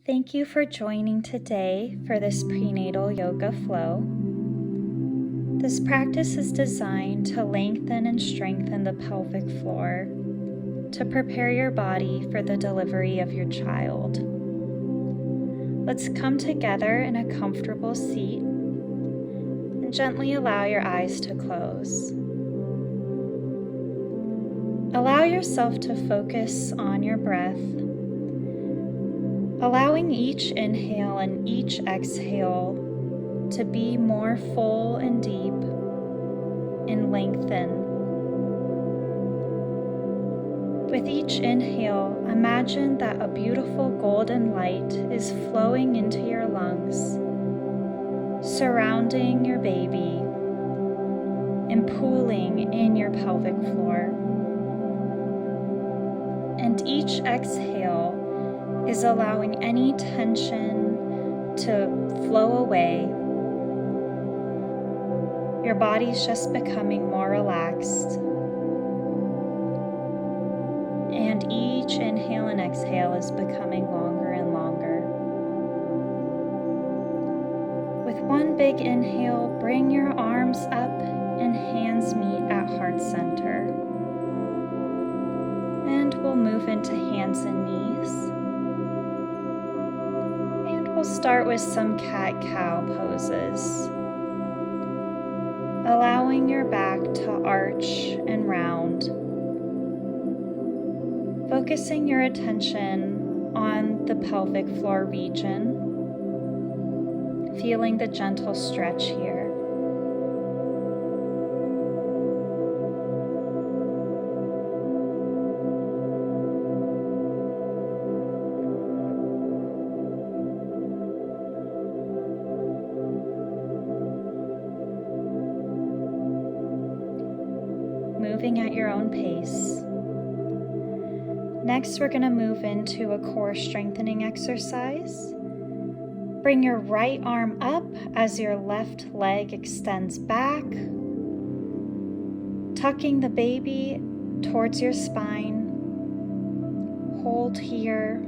Thank you for joining today for this prenatal yoga flow. This practice is designed to lengthen and strengthen the pelvic floor to prepare your body for the delivery of your child. Let's come together in a comfortable seat and gently allow your eyes to close. Allow yourself to focus on your breath, allowing each inhale and each exhale to be more full and deep and lengthen. With each inhale, imagine that a beautiful golden light is flowing into your lungs, surrounding your baby and pooling in your pelvic floor. And each exhale is allowing any tension to flow away. Your body's just becoming more relaxed. And each inhale and exhale is becoming longer and longer. With one big inhale, bring your arms up and hands meet at heart center. And we'll move into hands and knees. And we'll start with some cat-cow poses, allowing your back to arch and round, focusing your attention on the pelvic floor region, feeling the gentle stretch here. Moving at your own pace. Next, we're going to move into a core strengthening exercise. Bring your right arm up as your left leg extends back, tucking the baby towards your spine. Hold here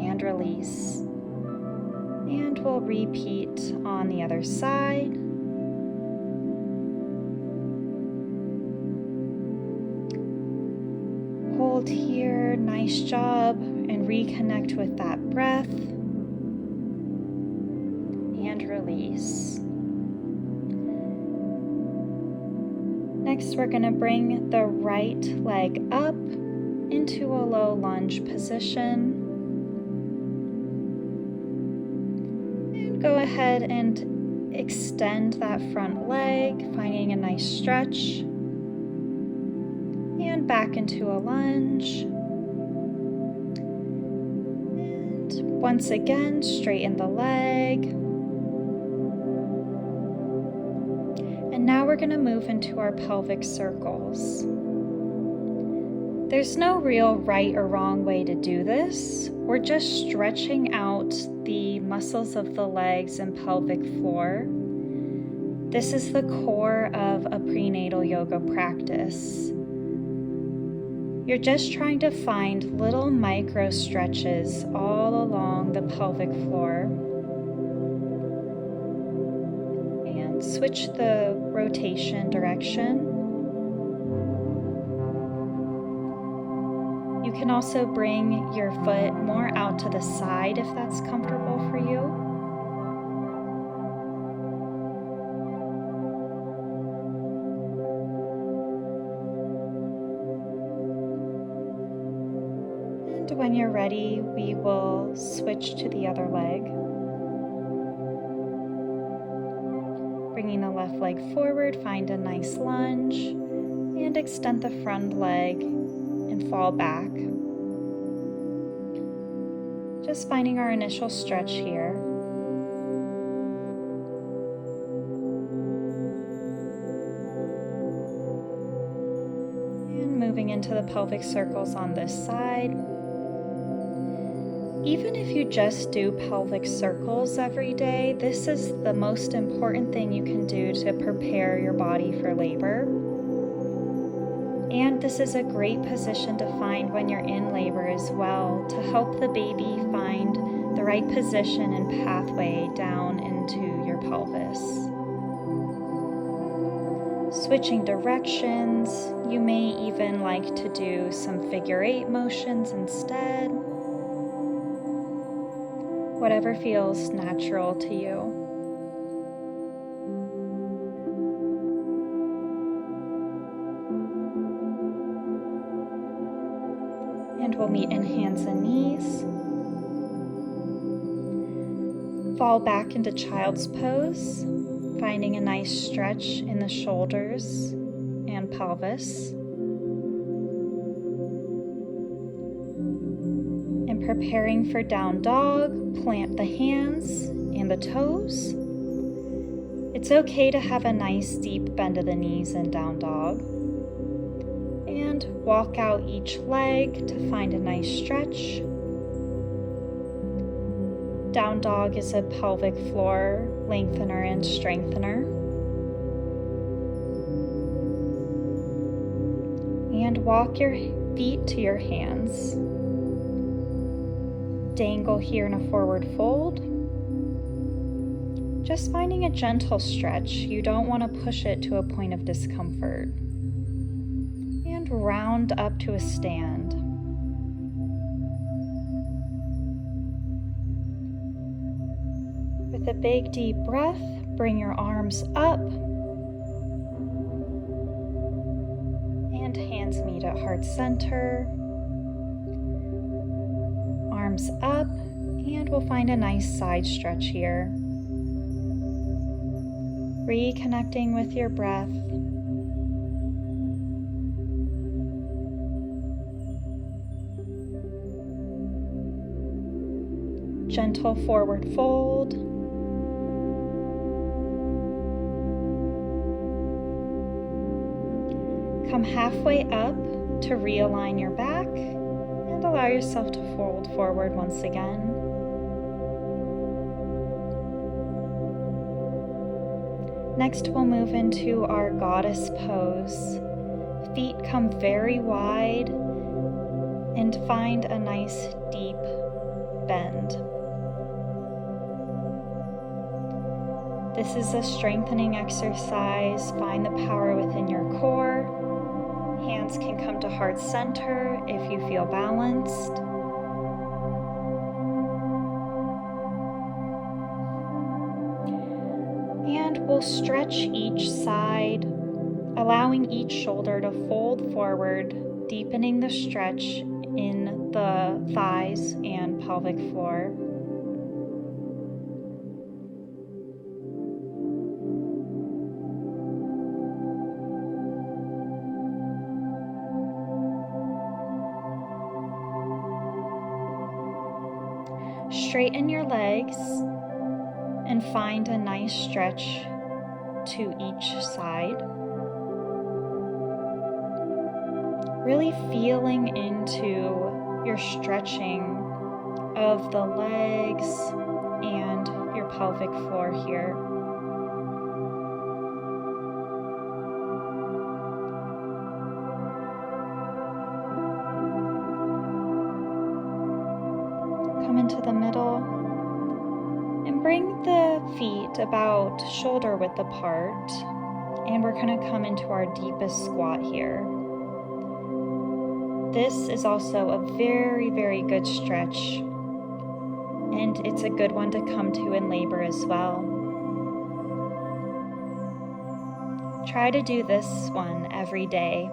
and release. And we'll repeat on the other side. Hold here, nice job, and reconnect with that breath. And release. Next, we're going to bring the right leg up into a low lunge position. And go ahead and extend that front leg, finding a nice stretch. And back into a lunge. And once again, straighten the leg. And now we're going to move into our pelvic circles. There's no real right or wrong way to do this. We're just stretching out the muscles of the legs and pelvic floor. This is the core of a prenatal yoga practice. You're just trying to find little micro stretches all along the pelvic floor. And switch the rotation direction. You can also bring your foot more out to the side if that's comfortable for you. When you're ready, we will switch to the other leg. Bringing the left leg forward, find a nice lunge, and extend the front leg and fall back. Just finding our initial stretch here. And moving into the pelvic circles on this side. Even if you just do pelvic circles every day, this is the most important thing you can do to prepare your body for labor. And this is a great position to find when you're in labor as well, to help the baby find the right position and pathway down into your pelvis. Switching directions, you may even like to do some figure 8 motions instead. Whatever feels natural to you. And we'll meet in hands and knees. Fall back into child's pose, finding a nice stretch in the shoulders and pelvis. And preparing for down dog, plant the hands and the toes. It's okay to have a nice deep bend of the knees in down dog. And walk out each leg to find a nice stretch. Down dog is a pelvic floor lengthener and strengthener. And walk your feet to your hands. Dangle here in a forward fold. Just finding a gentle stretch. You don't want to push it to a point of discomfort. And round up to a stand. With a big deep breath, bring your arms up and hands meet at heart center. Arms up, and we'll find a nice side stretch here. Reconnecting with your breath. Gentle forward fold. Come halfway up to realign your back and allow yourself to fold forward once again. Next, we'll move into our goddess pose. Feet come very wide and find a nice deep bend. This is a strengthening exercise. Find the power within your core. Hands can come to heart center if you feel balanced. And we'll stretch each side, allowing each shoulder to fold forward, deepening the stretch in the thighs and pelvic floor. Straighten your legs and find a nice stretch to each side. Really feeling into your stretching of the legs and your pelvic floor here. Come into the middle and bring the feet about shoulder width apart, and we're going to come into our deepest squat here. This is also a very, very good stretch, and it's a good one to come to in labor as well. Try to do this one every day.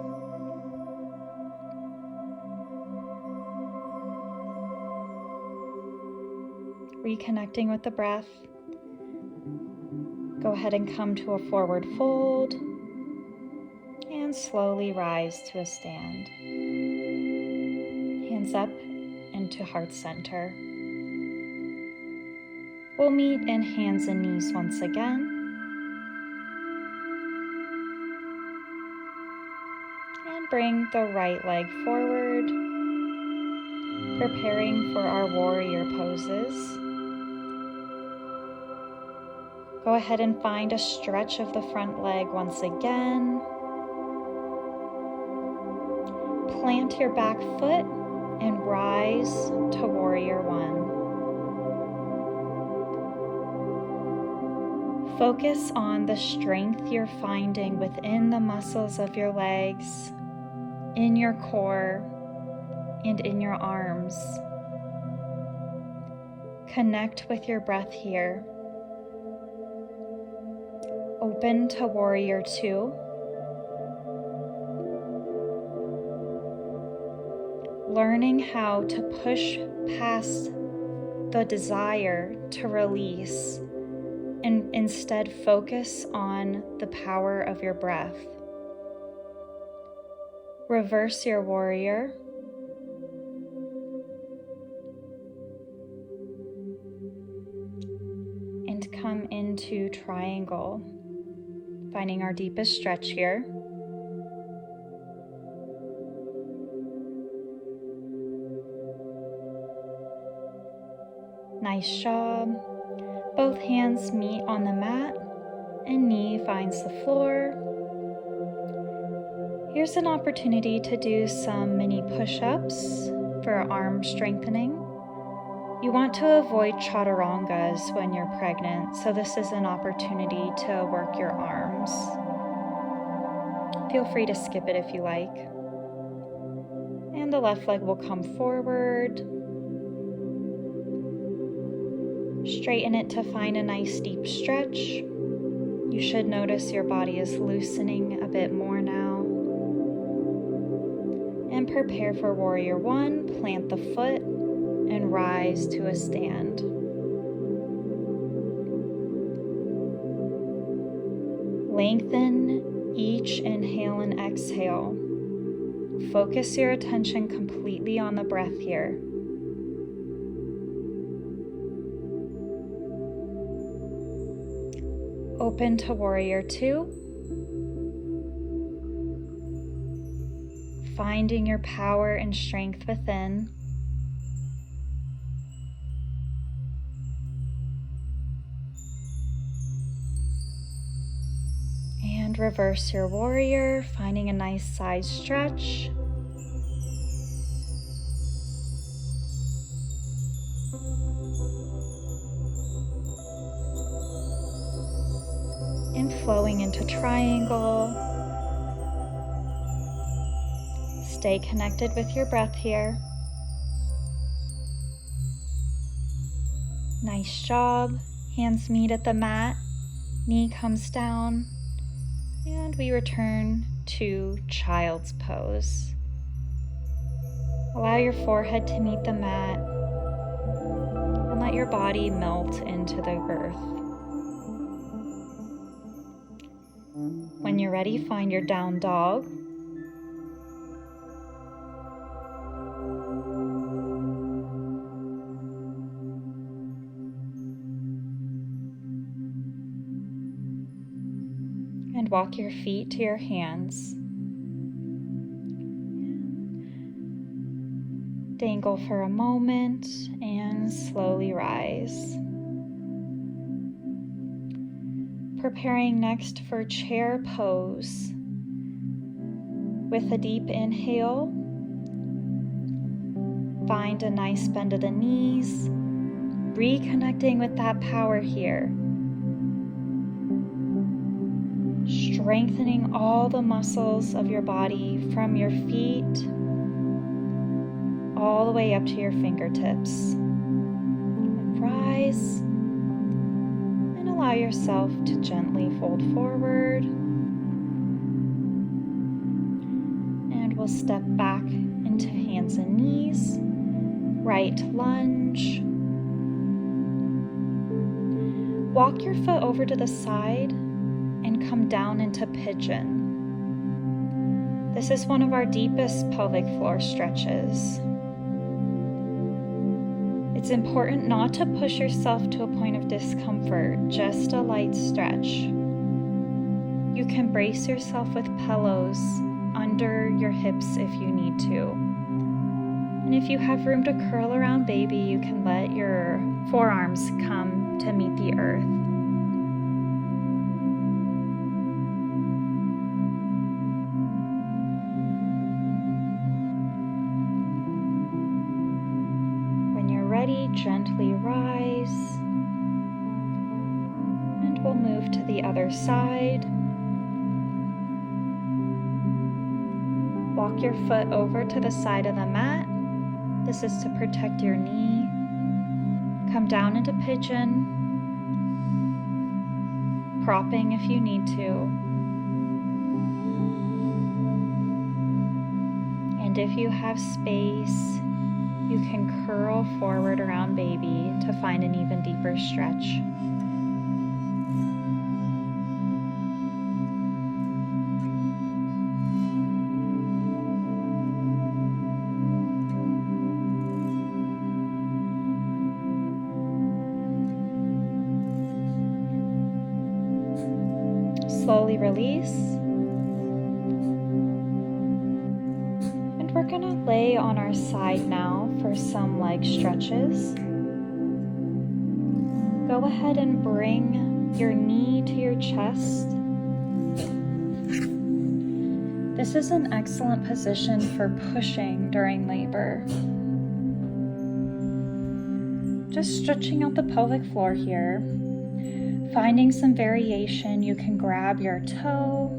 Reconnecting with the breath. Go ahead and come to a forward fold and slowly rise to a stand. Hands up into heart center. We'll meet in hands and knees once again. And bring the right leg forward, preparing for our warrior poses. Go ahead and find a stretch of the front leg once again. Plant your back foot and rise to Warrior One. Focus on the strength you're finding within the muscles of your legs, in your core, and in your arms. Connect with your breath here. Open to Warrior Two. Learning how to push past the desire to release and instead focus on the power of your breath. Reverse your warrior. And come into triangle, finding our deepest stretch here. Nice job. Both hands meet on the mat and knee finds the floor. Here's an opportunity to do some mini push-ups for arm strengthening. You want to avoid chaturangas when you're pregnant, so this is an opportunity to work your arms. Feel free to skip it if you like. And the left leg will come forward. Straighten it to find a nice deep stretch. You should notice your body is loosening a bit more now. And prepare for Warrior One. Plant the foot and rise to a stand. Lengthen each inhale and exhale. Focus your attention completely on the breath here. Open to Warrior Two. Finding your power and strength within. And reverse your warrior, finding a nice side stretch. And flowing into triangle. Stay connected with your breath here. Nice job. Hands meet at the mat. Knee comes down. And we return to child's pose. Allow your forehead to meet the mat. And let your body melt into the earth. When you're ready, find your down dog. And walk your feet to your hands. Dangle for a moment and slowly rise. Preparing next for chair pose. With a deep inhale, find a nice bend of the knees, reconnecting with that power here. Strengthening all the muscles of your body from your feet all the way up to your fingertips. And rise. Allow yourself to gently fold forward. And we'll step back into hands and knees. Right lunge. Walk your foot over to the side and come down into pigeon. This is one of our deepest pelvic floor stretches. It's important not to push yourself to a point of discomfort, just a light stretch. You can brace yourself with pillows under your hips if you need to. And if you have room to curl around baby, you can let your forearms come to meet the earth. ready, gently rise. And we'll move to the other side. Walk your foot over to the side of the mat. This is to protect your knee. Come down into pigeon, propping if you need to. And if you have space, you can curl forward around baby to find an even deeper stretch. Slowly release. And we're going to lay on our side now for some leg stretches. Go ahead and bring your knee to your chest. This is an excellent position for pushing during labor. Just stretching out the pelvic floor here. Finding some variation, you can grab your toe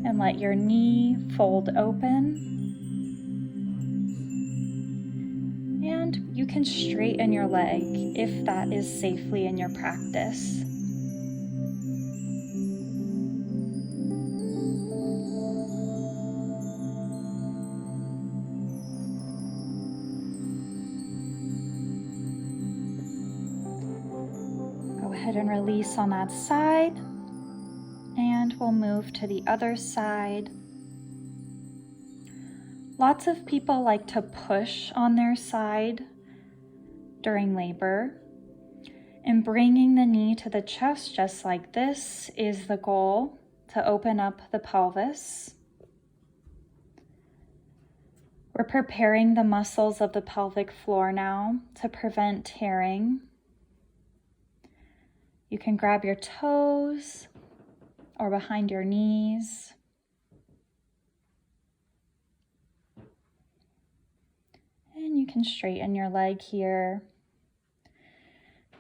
and let your knee fold open. And you can straighten your leg if that is safely in your practice. Go ahead and release on that side. And we'll move to the other side. Lots of people like to push on their side during labor. And bringing the knee to the chest just like this is the goal, to open up the pelvis. We're preparing the muscles of the pelvic floor now to prevent tearing. You can grab your toes or behind your knees. And you can straighten your leg here.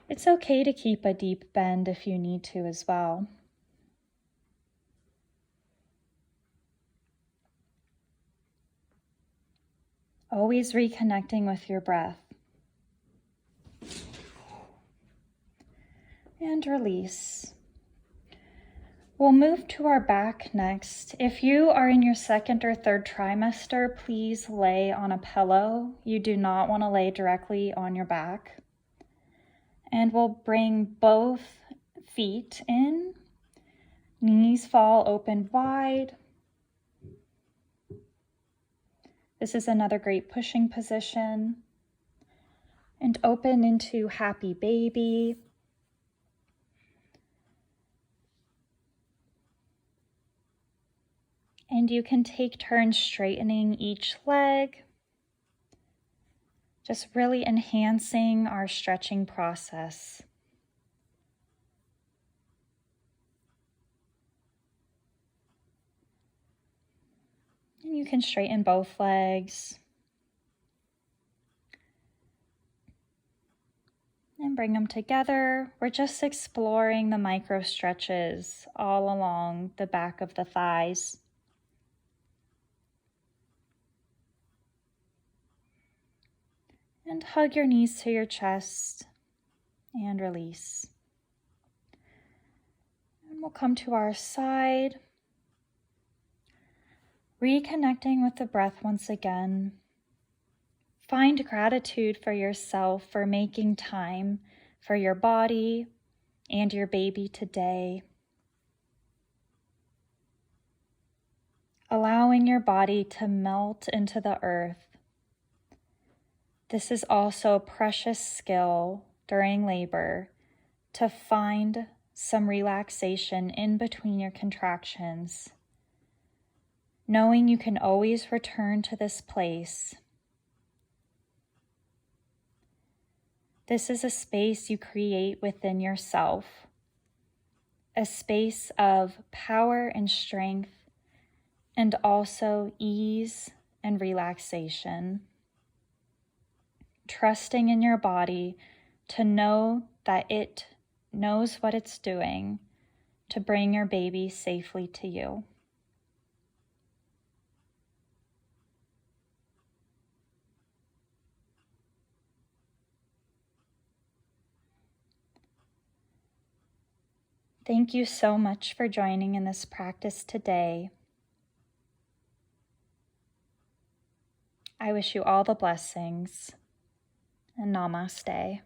It's okay to keep a deep bend if you need to as well. Always reconnecting with your breath. And release. We'll move to our back next. If you are in your second or third trimester, please lay on a pillow. You do not want to lay directly on your back. And we'll bring both feet in. Knees fall open wide. This is another great pushing position. And open into happy baby. And you can take turns straightening each leg. Just really enhancing our stretching process. And you can straighten both legs. And bring them together. We're just exploring the micro stretches all along the back of the thighs. And hug your knees to your chest and release. And we'll come to our side. Reconnecting with the breath once again. Find gratitude for yourself for making time for your body and your baby today. Allowing your body to melt into the earth. This is also a precious skill during labor to find some relaxation in between your contractions. Knowing you can always return to this place. This is a space you create within yourself, a space of power and strength, and also ease and relaxation. trusting in your body to know that it knows what it's doing to bring your baby safely to you. Thank you so much for joining in this practice today. I wish you all the blessings, and Namaste.